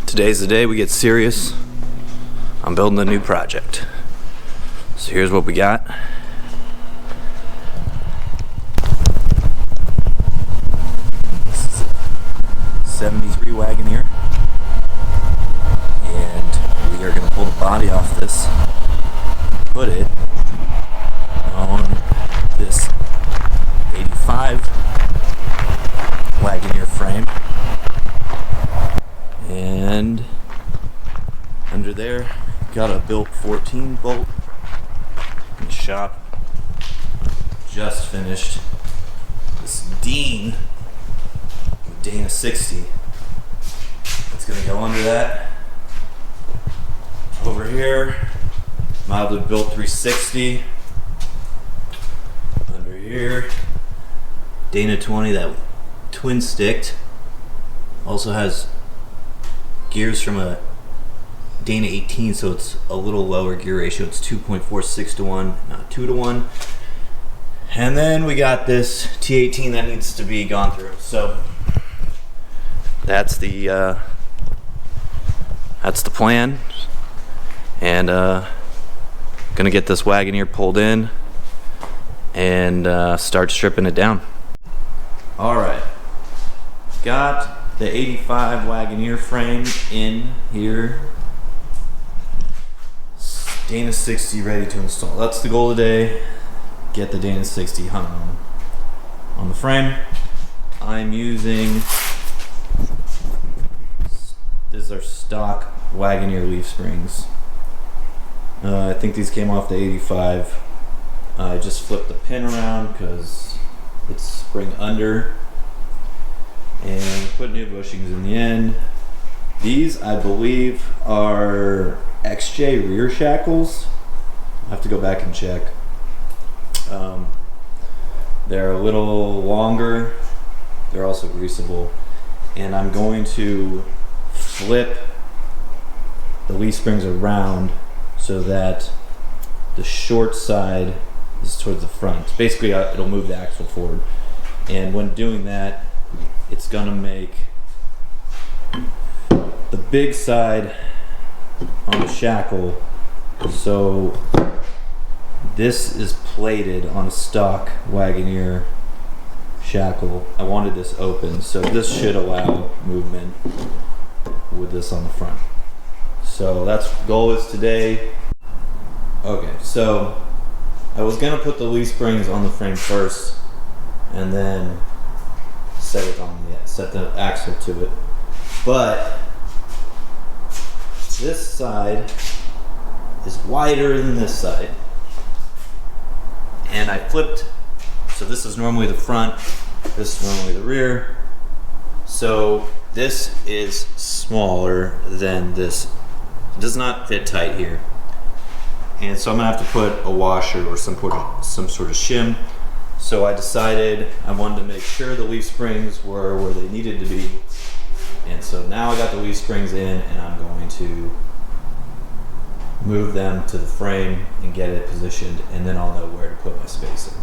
Today's the day we get serious. I'm building a new project. So here's what we got. This is a 73 Wagoneer. And we are going to pull the body off this, put it on this 85 Wagoneer frame. And under there, got a built 14 bolt in the shop. Just finished this Dana 60. It's gonna go under that. Over here, mildly built 360. Under here, Dana 20, that twin sticked. Also has gears from a Dana 18, so it's a little lower gear ratio. It's 2.46 to 1, not 2 to 1. And then we got this T18 that needs to be gone through. So that's the plan. And gonna get this Wagoneer pulled in and start stripping it down. All right, got the 85 Wagoneer frame in here. Dana 60 ready to install. That's the goal today. Get the Dana 60 hung on the frame. I'm using, these are stock Wagoneer leaf springs. I think these came off the 85. I just flipped the pin around because it's spring under. And put new bushings in the end. These, I believe, are XJ rear shackles. I have to go back and check. They're a little longer. They're also greasable. And I'm going to flip the leaf springs around so that the short side is towards the front. Basically, it'll move the axle forward. And when doing that, it's gonna make the big side on the shackle, so this is plated on a stock Wagoneer shackle. I wanted this open, so this should allow movement with this on the front. So that's what the goal is today. Okay, so I was gonna put the leaf springs on the frame first and then set the axle to it, but this side is wider than this side, and I flipped. So this is normally the front, this is normally the rear, so this is smaller than this. It does not fit tight here, and so I'm gonna have to put a washer or some sort of shim. So I decided I wanted to make sure the leaf springs were where they needed to be. And so now I got the leaf springs in, and I'm going to move them to the frame and get it positioned, and then I'll know where to put my spacing.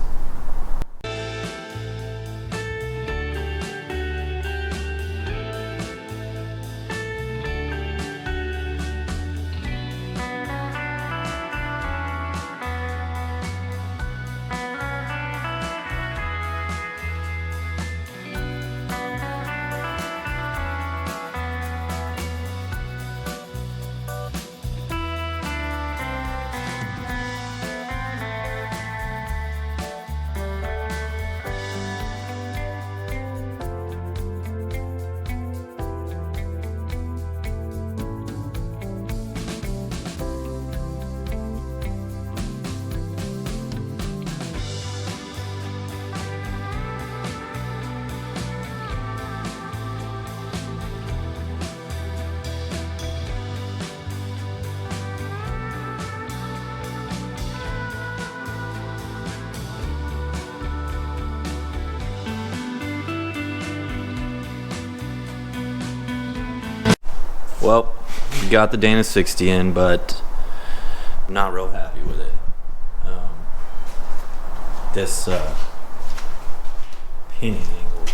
Well, we got the Dana 60 in, but I'm not real happy with it. This pinion angle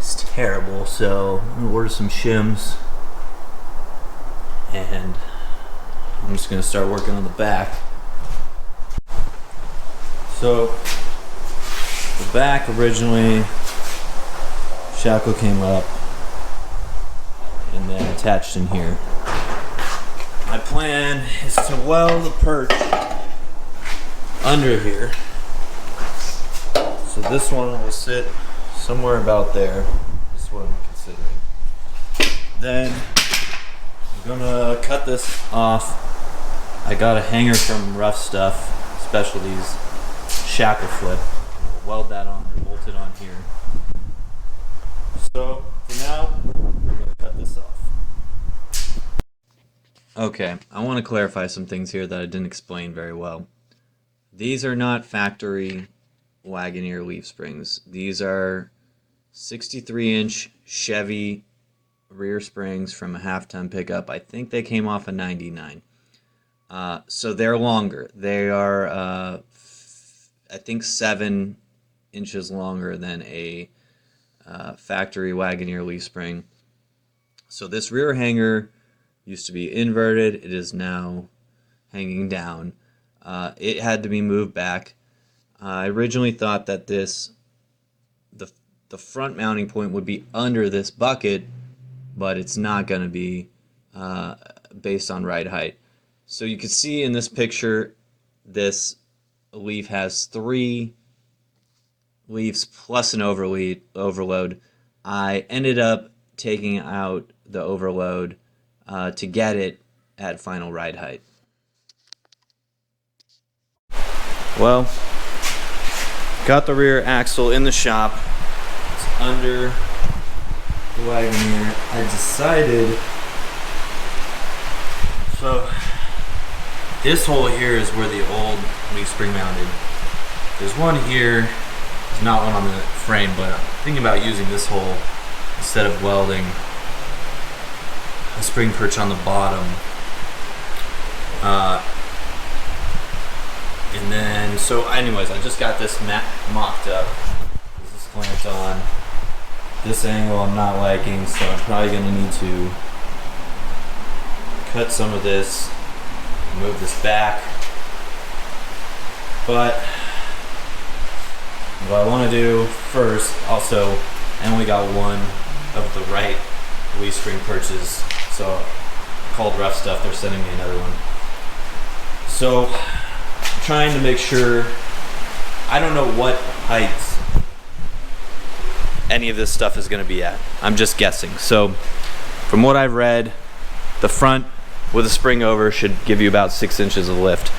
is terrible, so I'm gonna order some shims and I'm just gonna start working on the back. So the back originally, shackle came up and then attached in here. My plan is to weld the perch under here. So this one will sit somewhere about there. This is what I'm considering. Then I'm gonna cut this off. I got a hanger from Rough Stuff Specialties, shackle flip. I'll weld that on or bolt it on here. So for now, I'm gonna cut this off. Okay, I want to clarify some things here that I didn't explain very well. These are not factory Wagoneer leaf springs. These are 63-inch Chevy rear springs from a half-ton pickup. I think they came off a 99. So they're longer. They are, I think, 7 inches longer than a factory Wagoneer leaf spring. So this rear hanger used to be inverted. It is now hanging down. It had to be moved back. I originally thought that the front mounting point would be under this bucket, but it's not going to be based on ride height. So you can see in this picture, this leaf has 3 leaves plus an overload. I ended up taking out the overload to get it at final ride height. Well, got the rear axle in the shop. It's under the Wagoneer. I decided, so this hole here is where the old leaf spring mounted. There's one here. There's not one on the frame, but I'm thinking about using this hole instead of welding a spring perch on the bottom. And then, so anyways, I just got this mocked up. This is clamped on. This angle I'm not liking, so I'm probably going to need to cut some of this, move this back. But what I want to do first, also, I only got one of the right leaf spring perches, so I called Rough Stuff, they're sending me another one. So I'm trying to make sure, I don't know what heights any of this stuff is going to be at. I'm just guessing. So from what I've read, the front with a spring over should give you about 6 inches of lift.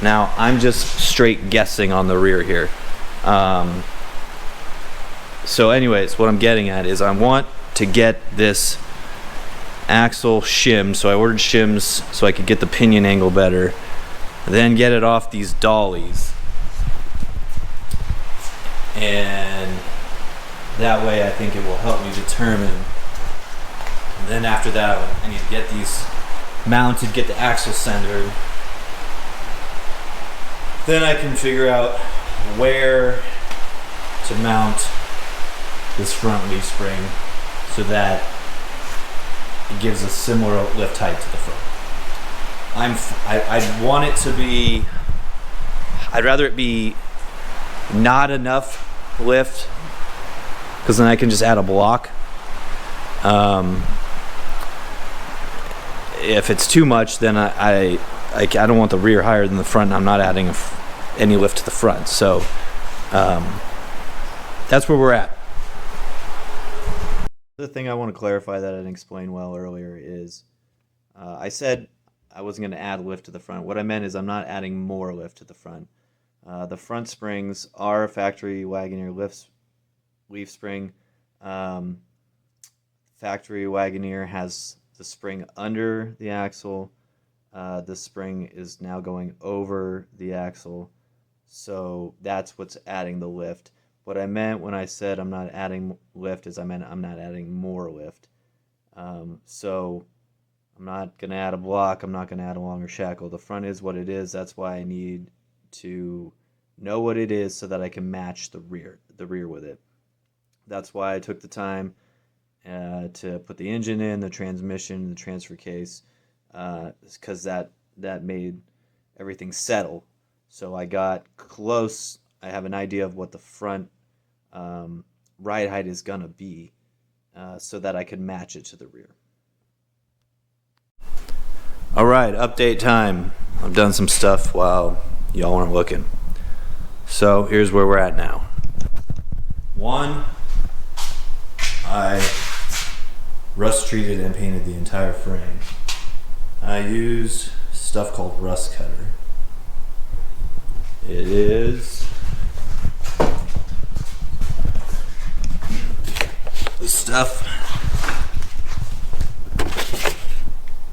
Now I'm just straight guessing on the rear here. So anyways, what I'm getting at is I want to get this axle shimmed. So I ordered shims so I could get the pinion angle better. Then get it off these dollies. And that way I think it will help me determine. And then after that, I need to get these mounted, get the axle centered. Then I can figure out where to mount this front leaf spring so that it gives a similar lift height to the front. I want it to be, I'd rather it be not enough lift, because then I can just add a block. If it's too much, then I don't want the rear higher than the front, and I'm not adding any lift to the front. So that's where we're at. The thing I want to clarify that I didn't explain well earlier is I said I wasn't going to add lift to the front. What I meant is I'm not adding more lift to the front. The front springs are a factory Wagoneer leaf spring. Factory Wagoneer has the spring under the axle. This spring is now going over the axle. So that's what's adding the lift. What I meant when I said I'm not adding lift is I meant I'm not adding more lift. So I'm not going to add a block. I'm not going to add a longer shackle. The front is what it is. That's why I need to know what it is so that I can match the rear with it. That's why I took the time to put the engine in, the transmission, the transfer case, because that made everything settle. So I got close. I have an idea of what the front ride height is gonna be, so that I can match it to the rear. All right, update time. I've done some stuff while y'all weren't looking. So here's where we're at now. One, I rust treated and painted the entire frame. I used stuff called rust cutter. It is this stuff.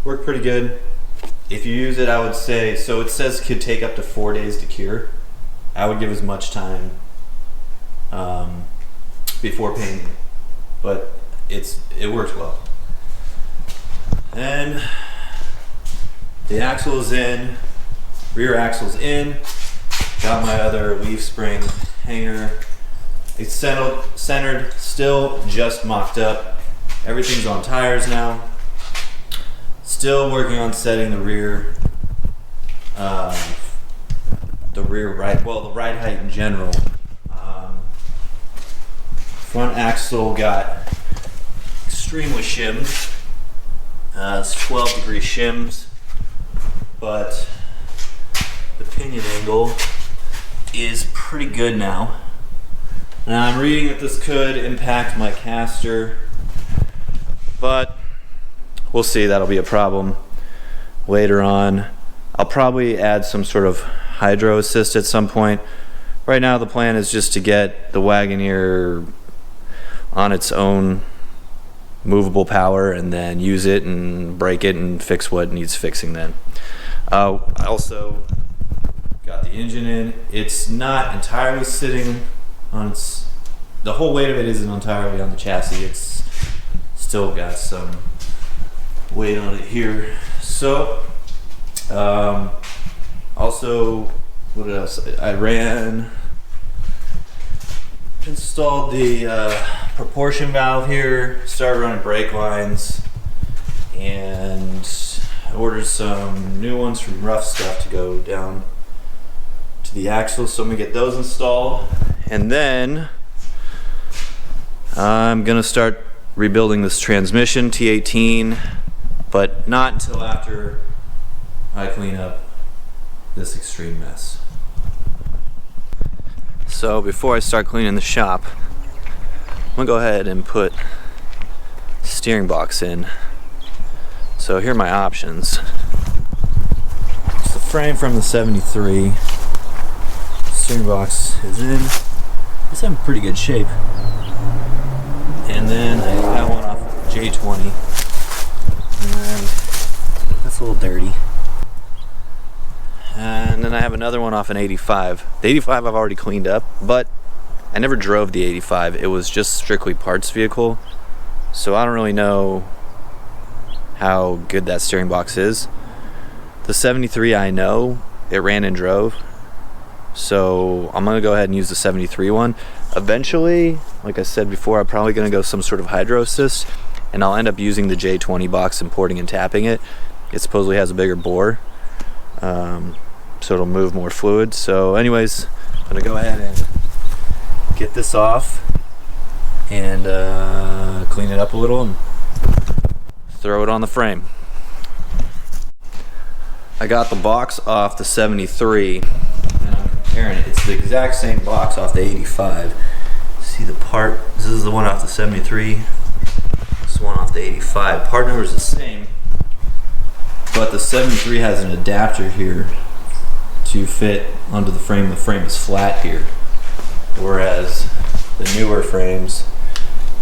Worked pretty good. If you use it, I would say, so it says could take up to 4 days to cure. I would give as much time before painting, but it works well. And the axle is in, rear axle's in. Got my other leaf spring hanger. It's centered, still just mocked up. Everything's on tires now. Still working on setting the rear the ride height in general. Front axle got extremely shimmed. It's 12-degree shims, but the pinion angle is pretty good now. Now I'm reading that this could impact my caster, but we'll see. That'll be a problem later on. I'll probably add some sort of hydro assist at some point. Right now the plan is just to get the Wagoneer on its own movable power and then use it and break it and fix what needs fixing then. I also got the engine in. It's not entirely sitting on its, the whole weight of it isn't entirely on the chassis. It's still got some weight on it here. So also, what else? I installed the proportion valve here, started running brake lines, and ordered some new ones from Rough Stuff to go down to the axle. So I'm gonna get those installed, and then I'm gonna start rebuilding this transmission T18, but not until after I clean up this extreme mess. So before I start cleaning the shop, I'm gonna go ahead and put steering box in. So here are my options. It's the frame from the 73. Steering box is in. It's in pretty good shape. And then I got one off J20. And that's a little dirty. And then I have another one off an 85. The 85 I've already cleaned up, but I never drove the 85. It was just strictly parts vehicle. So I don't really know how good that steering box is. The 73 I know, it ran and drove. So I'm gonna go ahead and use the 73 one. Eventually, like I said before, I'm probably gonna go some sort of hydro assist, and I'll end up using the J20 box and porting and tapping it. It supposedly has a bigger bore, so it'll move more fluid. So anyways, I'm gonna go ahead and get this off and clean it up a little and throw it on the frame. I got the box off the 73 and I'm comparing it. It's the exact same box off the 85. See the part, this is the one off the 73, this one off the 85. Part number is the same, but the 73 has an adapter here to fit onto the frame. The frame is flat here, whereas the newer frames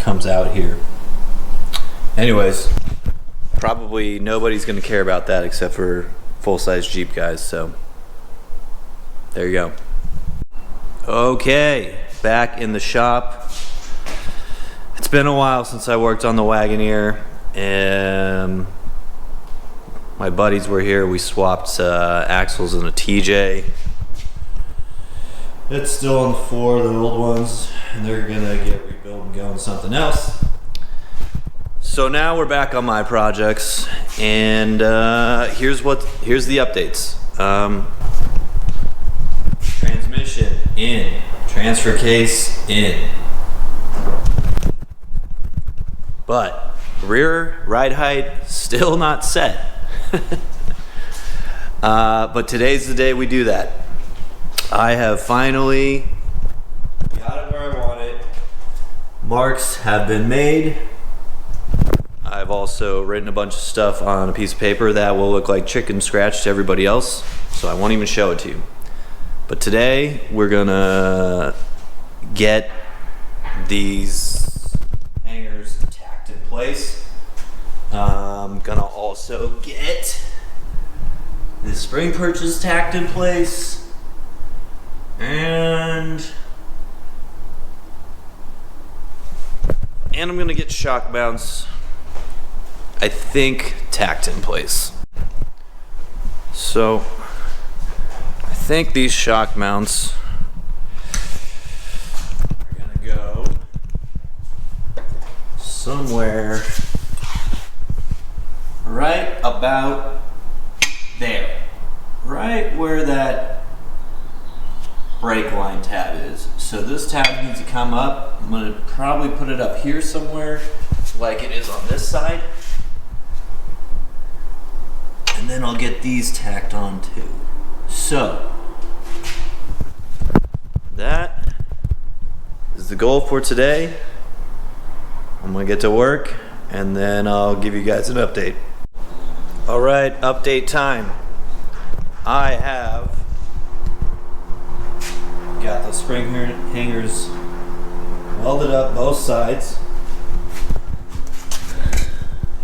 comes out here. Anyways, probably nobody's gonna care about that except for full-size Jeep guys, so there you go. Okay, back in the shop. It's been a while since I worked on the Wagoneer, and my buddies were here. We swapped axles in a TJ. It's still on the floor, the old ones, and they're gonna get rebuilt and go on something else. So now we're back on my projects, and here's the updates. Transmission in, transfer case in, but rear ride height still not set. But today's the day we do that. I have finally got it where I want it. Marks have been made. I've also written a bunch of stuff on a piece of paper that will look like chicken scratch to everybody else, so I won't even show it to you. But today we're gonna get these hangers tacked in place. I'm gonna also get the spring perches tacked in place, and I'm gonna get shock mounts, I think, tacked in place. So I think these shock mounts are gonna go somewhere right about there, right where that brake line tab is. So this tab needs to come up. I'm gonna probably put it up here somewhere like it is on this side. And then I'll get these tacked on too. So that is the goal for today. I'm gonna get to work and then I'll give you guys an update. All right, update time. I have got the spring hangers welded up both sides.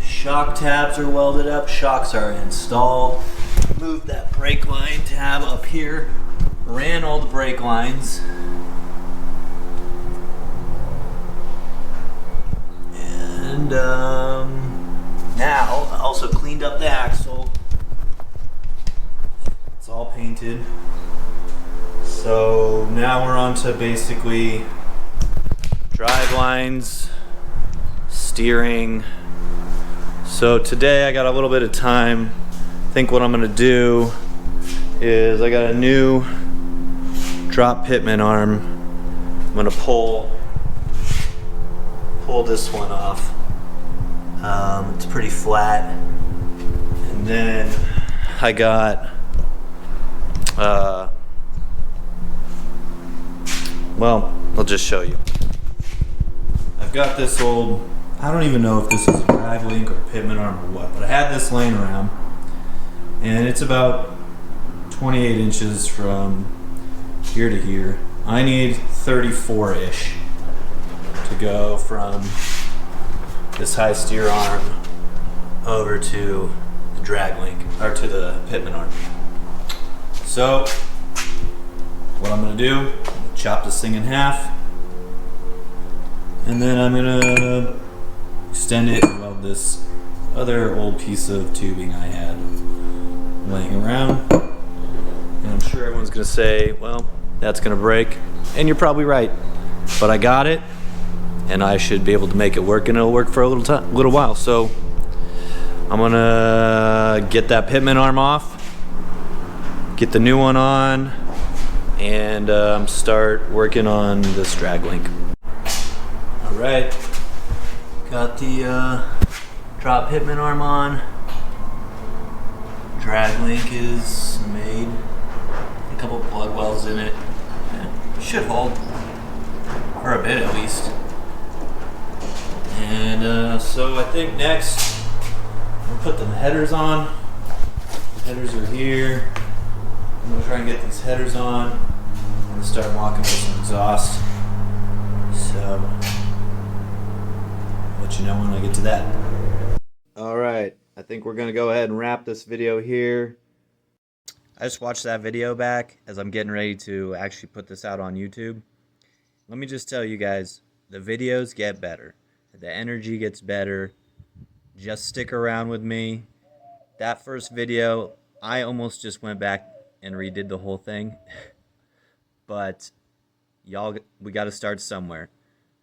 Shock tabs are welded up, shocks are installed. Moved that brake line tab up here, ran all the brake lines. And now I also cleaned up the axle. It's all painted. So now we're on to basically drive lines, steering. So today I got a little bit of time. I think what I'm gonna do is I got a new drop pitman arm. I'm gonna pull this one off. It's pretty flat. And then I got well, I'll just show you. I've got this old, I don't even know if this is a drag link or pitman arm or what, but I had this laying around, and it's about 28 inches from here to here. I need 34-ish to go from this high steer arm over to the drag link, or to the pitman arm. So what I'm gonna do, chop this thing in half, and then I'm gonna extend it and weld this other old piece of tubing I had laying around. And I'm sure everyone's gonna say, well, that's gonna break, and you're probably right, but I got it and I should be able to make it work, and it'll work for a little while. So I'm gonna get that pitman arm off, get the new one on, and start working on this drag link. All right, got the drop pitman arm on. Drag link is made. A couple plug welds in it. Yeah, should hold for a bit at least. And so I think next we'll put the headers on. The headers are here. I'm gonna try and get these headers on and start walking with some exhaust. So I'll let you know when I get to that. All right, I think we're gonna go ahead and wrap this video here. I just watched that video back as I'm getting ready to actually put this out on YouTube. Let me just tell you guys, the videos get better. The energy gets better. Just stick around with me. That first video, I almost just went back and redid the whole thing. But y'all, we got to start somewhere.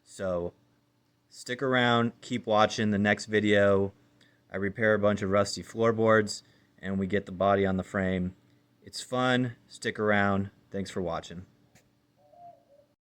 So Stick around, keep watching the next video. I repair a bunch of rusty floorboards and we get the body on the frame. It's fun. Stick around. Thanks for watching.